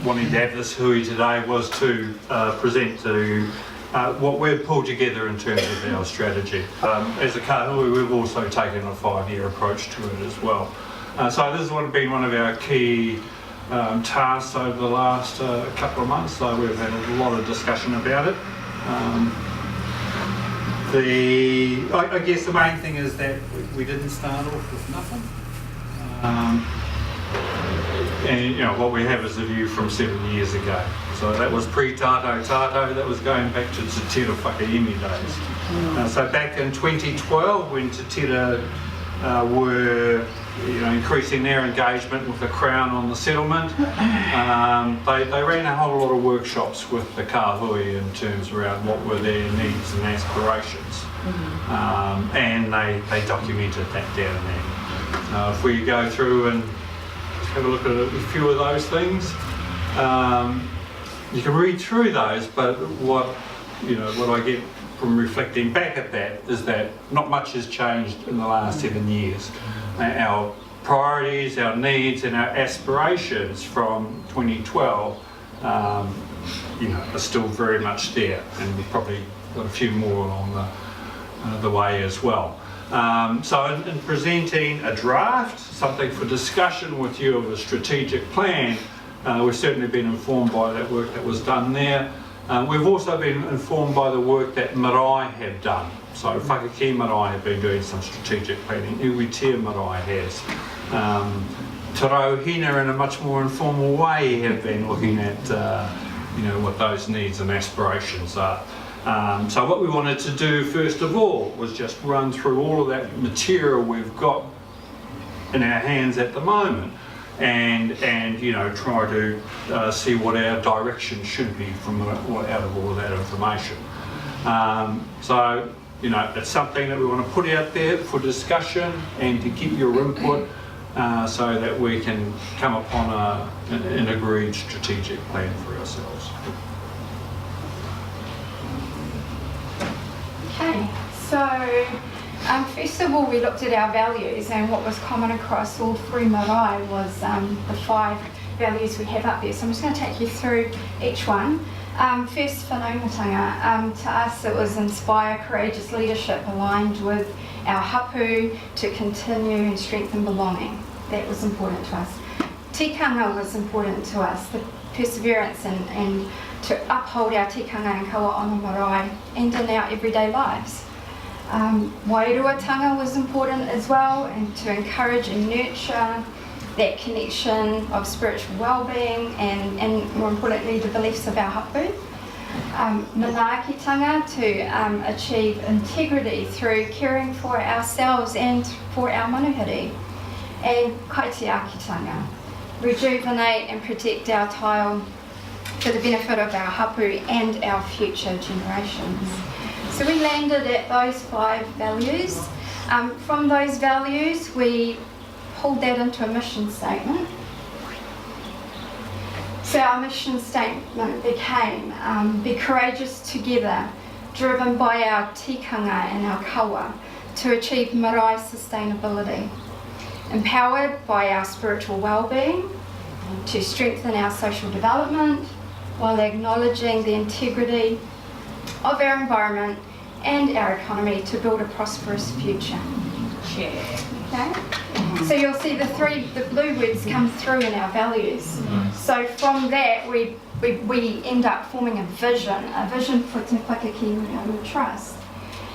wanting to have this hui today was to present to what we've pulled together in terms of our strategy. As a kāhui, we've also taken a 5-year approach to it as well. So this has been one of our key tasks over the last couple of months, so we've had a lot of discussion about it. I guess the main thing is that we didn't start off with nothing. And you know, what we have is a view from 7 years ago. So that was pre-Tato Tato, that was going back to Te Tira Whakaimi days. So back in 2012, when Te Tira were increasing their engagement with the Crown on the settlement, they ran a whole lot of workshops with the kāhui in terms around what were their needs and aspirations. And they documented that down there. If we go through and have a look at a few of those things, you can read through those, but what I get from reflecting back at that is that not much has changed in the last 7 years. Our priorities, our needs and our aspirations from 2012 are still very much there, and we've probably got a few more along the way as well. So in presenting a draft, something for discussion with you of a strategic plan, we've certainly been informed by that work that was done there. We've also been informed by the work that Marae have done. So Whakaki Marae have been doing some strategic planning, Iwitea Marae has. Te Rauhina in a much more informal way have been looking at what those needs and aspirations are. So what we wanted to do first of all was just run through all of that material we've got in our hands at the moment, and try to see what our direction should be from out of all of that information. So it's something that we want to put out there for discussion and to get your input, so that we can come upon an agreed strategic plan for ourselves. Okay, so first of all we looked at our values, and what was common across all 3 marae was the 5 values we have up there. So I'm just going to take you through each one. First, whanaungatanga. To us it was inspire courageous leadership aligned with our hapu to continue and strengthen belonging. That was important to us. Tikanga was important to us, the perseverance and to uphold our tikanga and kawa on the marae and in our everyday lives. Wairuatanga was important as well, and to encourage and nurture that connection of spiritual well-being and more importantly the beliefs of our hapu. Manaakitanga, to achieve integrity through caring for ourselves and for our manuhiri. And kaitiakitanga, rejuvenate and protect our tile for the benefit of our hapu and our future generations. So we landed at those 5 values. From those values we pulled that into a mission statement. So our mission statement became be courageous together, driven by our tikanga and our kawa to achieve marae sustainability, empowered by our spiritual well-being to strengthen our social development while acknowledging the integrity of our environment and our economy to build a prosperous future. Okay? So you'll see the blue words come through in our values. So from that we end up forming a vision for Te Whakaki Trust.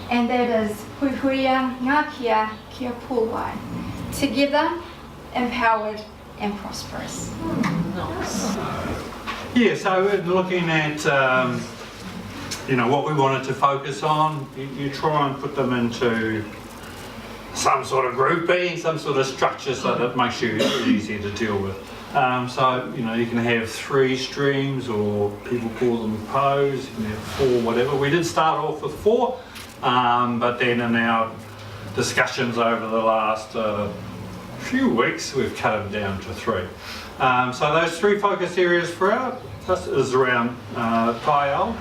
And that is Puhuia Ngākia Kia Pūwai. Together, empowered and prosperous. Nice. Yeah, so we're looking at what we wanted to focus on. You try and put them into some sort of grouping, some sort of structure, so that it makes you easier to deal with. So you can have 3 streams, or people call them pose. You can have 4, whatever. We did start off with 4, but then in our discussions over the last few weeks we've cut them down to 3. So those 3 focus areas for us is around taiao,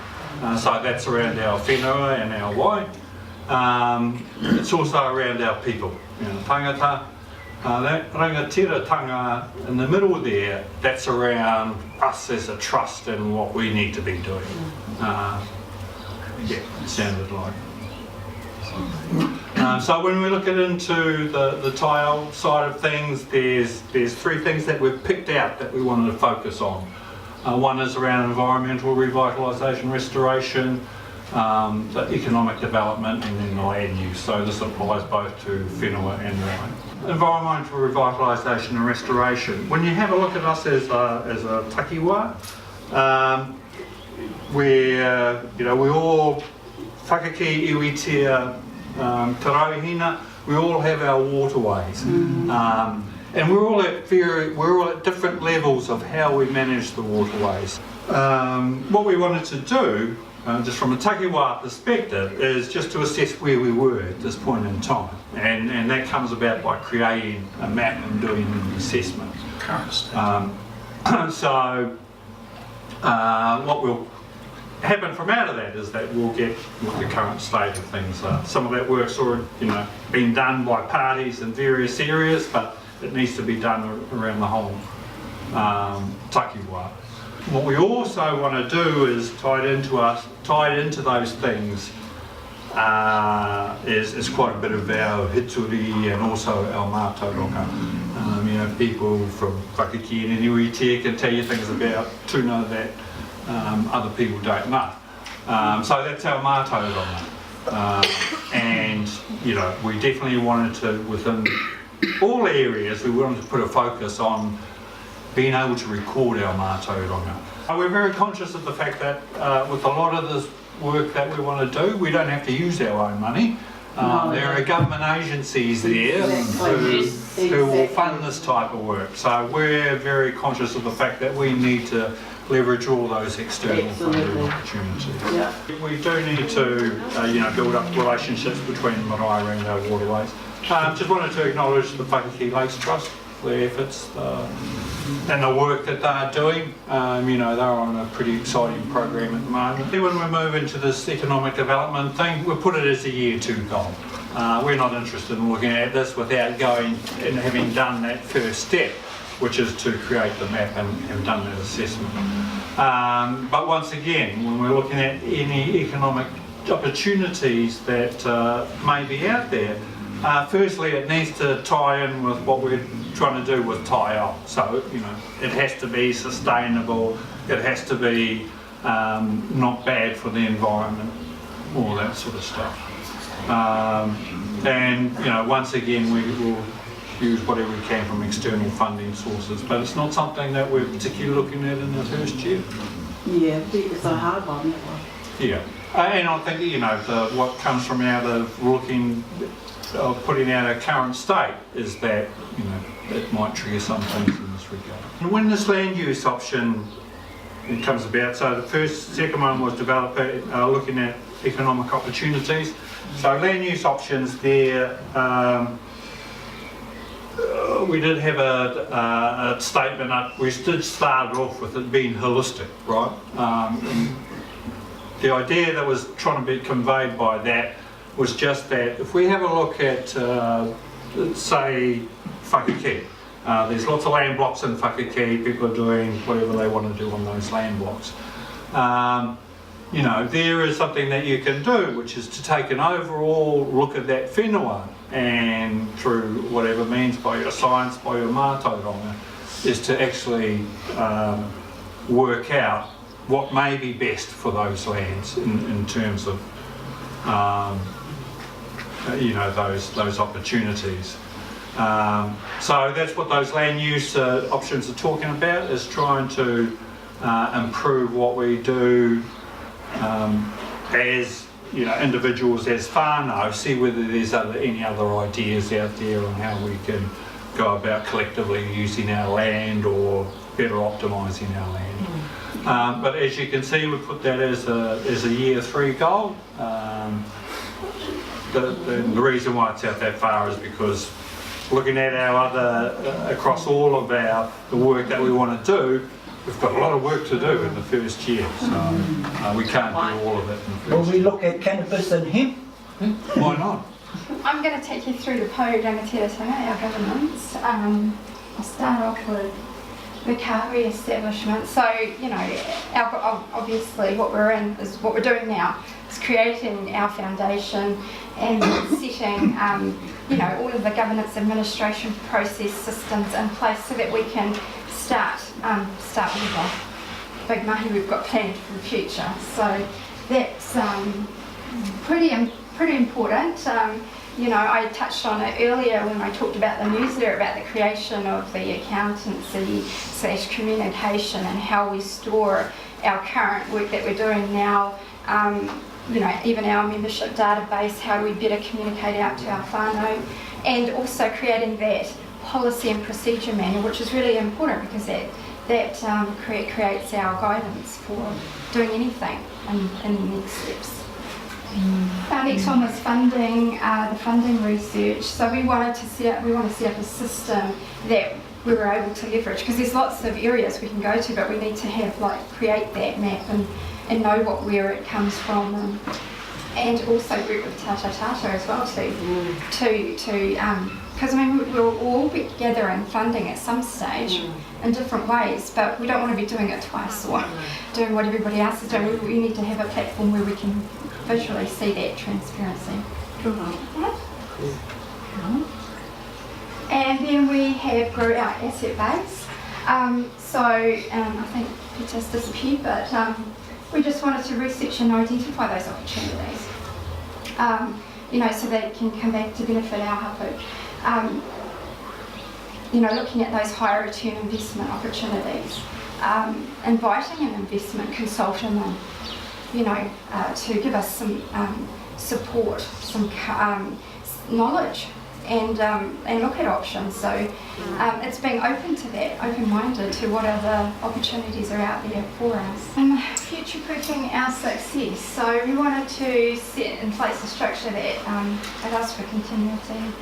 so that's around our whenua and our wai. It's also around our people, tangata, That rangatiratanga in the middle there, that's around us as a trust and what we need to be doing. Yeah, it sounded like. So when we look into the tile side of things, there's three things that we've picked out that we wanted to focus on. One is around environmental revitalisation, restoration, the economic development, and then the land use. So this applies both to whenua and rai. Environmental revitalisation and restoration. When you have a look at us as a takiwa, we all whakaki, iwitea, tarauhina, we all have our waterways. And we're all at different levels of how we manage the waterways. What we wanted to do, just from a takiwa perspective, is just to assess where we were at this point in time. And that comes about by creating a map and doing an assessment. What will happen from out of that is that we'll get what the current state of things are. Some of that work's already been done by parties in various areas, but it needs to be done around the whole takiwa. What we also want to do is tied into those things is quite a bit of our hituri and also our mātauranga. People from Whakaki and Iwitea can tell you things about tuna that other people don't know. So that's our mātauranga. And we definitely wanted to, within all areas, we wanted to put a focus on being able to record our mātauranga. We're very conscious of the fact that with a lot of this work that we want to do, we don't have to use our own money. There are government agencies there who will fund this type of work. So we're very conscious of the fact that we need to leverage all those external funding opportunities. Yeah. We do need to build up relationships between marae and our waterways. Just wanted to acknowledge the Whakaki Lakes Trust, their efforts and the work that they're doing. They're on a pretty exciting program at the moment. When we move into this economic development thing, we put it as a year 2 goal. We're not interested in looking at this without going and having done that first step, which is to create the map and have done that assessment. But once again, when we're looking at any economic opportunities that may be out there, firstly it needs to tie in with what we're trying to do with tile. So, it has to be sustainable, it has to be not bad for the environment, all that sort of stuff. Once again, we will use whatever we can from external funding sources, but it's not something that we're particularly looking at in the first year. Yeah, it's a hard one, that one. Yeah, and I think what comes from out of putting out our current state is that it might trigger some things in this regard. And when this land use option comes about, so the second one was looking at economic opportunities. So land use options there. We did have a statement up. We did start off with it being holistic, right? The idea that was trying to be conveyed by that was just that if we have a look at, say, Whakaki, there's lots of land blocks in Whakaki, people are doing whatever they want to do on those land blocks. There is something that you can do, which is to take an overall look at that whenua, and through whatever means, by your science, by your mātauranga, is to actually work out what may be best for those lands in terms of those opportunities. So that's what those land use options are talking about, is trying to improve what we do as individuals, as whānau, see whether there's any other ideas out there on how we can go about collectively using our land or better optimising our land. But as you can see, we put that as a year 3 goal. The reason why it's out that far is because looking at across all of the work that we want to do, we've got a lot of work to do in the first year, so we can't do all of it in the first year. Will we look at cannabis and hemp? Why not? I'm going to take you through the Pou Rangatiratanga, our governance. I'll start off with the kāhui establishment. So, you know, obviously what we're in is what we're doing now is creating our foundation and setting, you know, all of the governance administration process systems in place so that we can start with a big mahi we've got planned for the future. So that's pretty important. You know, I touched on it earlier when I talked about the newsletter about the creation of the accountancy/communication and how we store our current work that we're doing now. You know, even our membership database, how do we better communicate out to our whānau, and also creating that policy and procedure manual, which is really important because that creates our guidance for doing anything in the next steps. Our next one was funding, the funding research. So we want to set up a system that we were able to leverage, because there's lots of areas we can go to, but we need to have create that map and know where it comes from, and also work with Tata as well because I mean we'll all be gathering funding at some stage in different ways, but we don't want to be doing it twice or doing what everybody else is doing. We need to have a platform where we can visually see that transparency. And then we have grow our asset base. I think Peter's disappeared, but we just wanted to research and identify those opportunities, you know, so that it can come back to benefit our hapu. You know, looking at those higher return investment opportunities, inviting an investment consultant in, you know, to give us some support, some knowledge, and look at options. So it's being open to that, open-minded to what other opportunities are out there for us. Future-proofing our success. So we wanted to set in place a structure that allows for continuity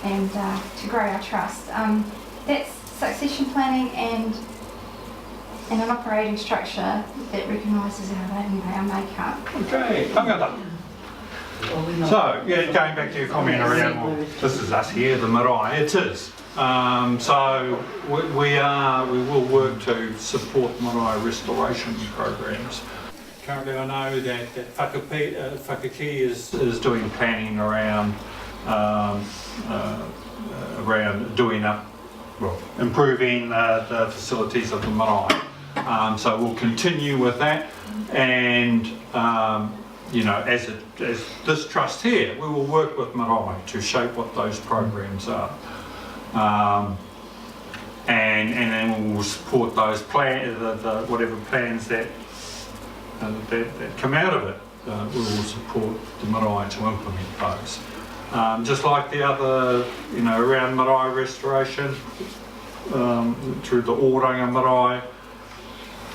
and to grow our trust. That's succession planning and an operating structure that recognises our makeup. Okay, tangata. So, yeah, going back to your comment around, well, this is us here, the marae, it is. So we will work to support marae restoration programs. Currently I know that Whakaki is doing planning around doing up, well, improving the facilities of the marae. So we'll continue with that, and you know, as this trust here, we will work with marae to shape what those programs are, and then we will support those whatever plans that come out of it. We will support the marae to implement those. Just like the other, you know, around marae restoration, through the Oranga Marae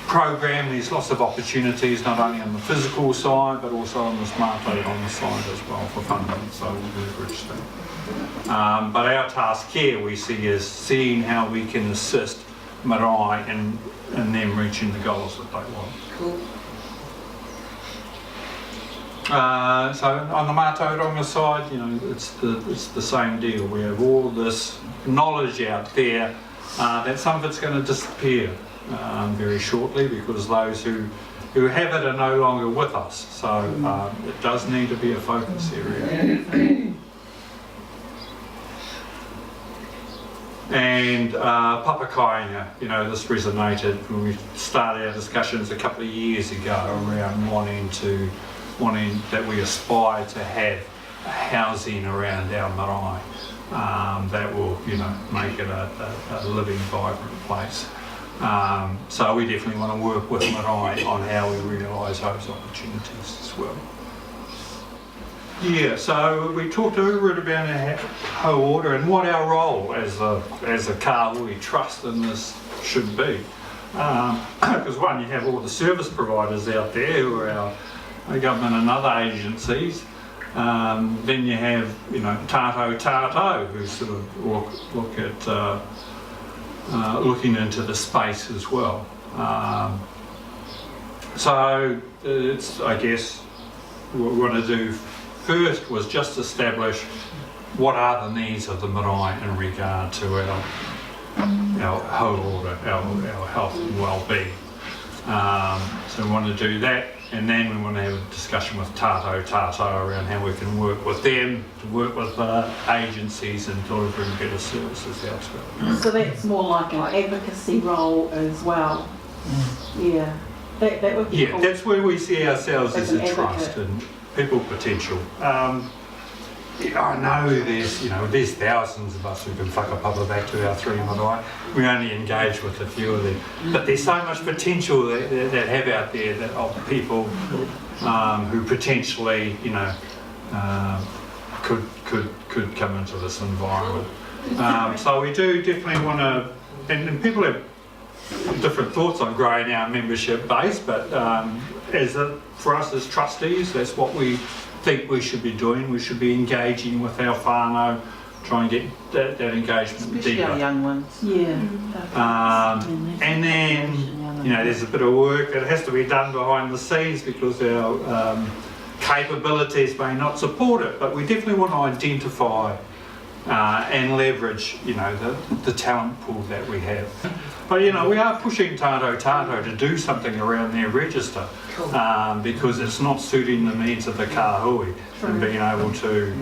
program, there's lots of opportunities, not only on the physical side, but also on the smart on the side as well for funding, so we'll leverage that. But our task here, we see, is seeing how we can assist marae in them reaching the goals that they want. Cool. So on the Mātauranga side, you know, it's the same deal. We have all this knowledge out there that some of it's going to disappear very shortly, because those who have it are no longer with us. So it does need to be a focus area. And papakainga, you know, this resonated when we started our discussions a couple of years ago around wanting that we aspire to have housing around our marae that will, you know, make it a living, vibrant place. So we definitely want to work with marae on how we realise those opportunities as well. Yeah, so we talked a little bit about our whole order and what our role as a kāhui trust in this should be. Because one, you have all the service providers out there who are our government and other agencies. Then you have, you know, tātou who sort of look at looking into the space as well. So it's, I guess, what we want to do first was just establish what are the needs of the marae in regard to our whole order, our health and well-being. So we want to do that, and then we want to have a discussion with tātou around how we can work with them, to work with agencies and delivering better services out to them. So that's more like an advocacy role as well. Yeah, that would be Yeah, cool. that's where we see ourselves as As an a trust advocate. and people potential. I know there's thousands of us who can whakapapa back to our three marae. We only engage with a few of them, but there's so much potential that have out there that of people who potentially could come into this environment. So we do definitely want to, and people have different thoughts on growing our membership base, but for us as trustees, that's what we think we should be doing. We should be engaging with our whānau, try and get that engagement Especially our deeper. young ones. Yeah. And then, there's a bit of work that has to be done behind the scenes because our capabilities may not support it, but we definitely want to identify and leverage, the talent pool that we have. But we are pushing tātou to do something around their register because it's not suiting the needs of the kāhui and being able to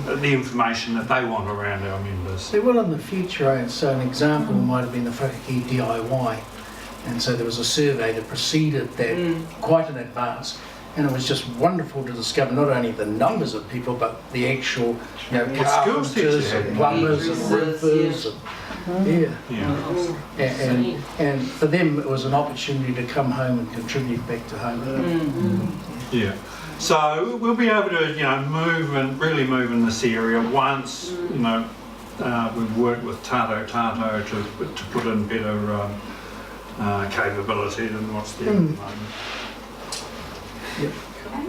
the information that they want around our members. So well, in the future, so an example might have been the whakaki DIY, and so there was a survey that preceded that quite in advance. And it was just wonderful to discover not only the numbers of people, but the actual, skill sets you carpenters have. and plumbers and roofers. And for them, it was an opportunity to come home and contribute back to home. Yeah. So we'll be able to, really move in this area once, we've worked with tātou to put in better capability than what's there at the moment. Yep. Okay.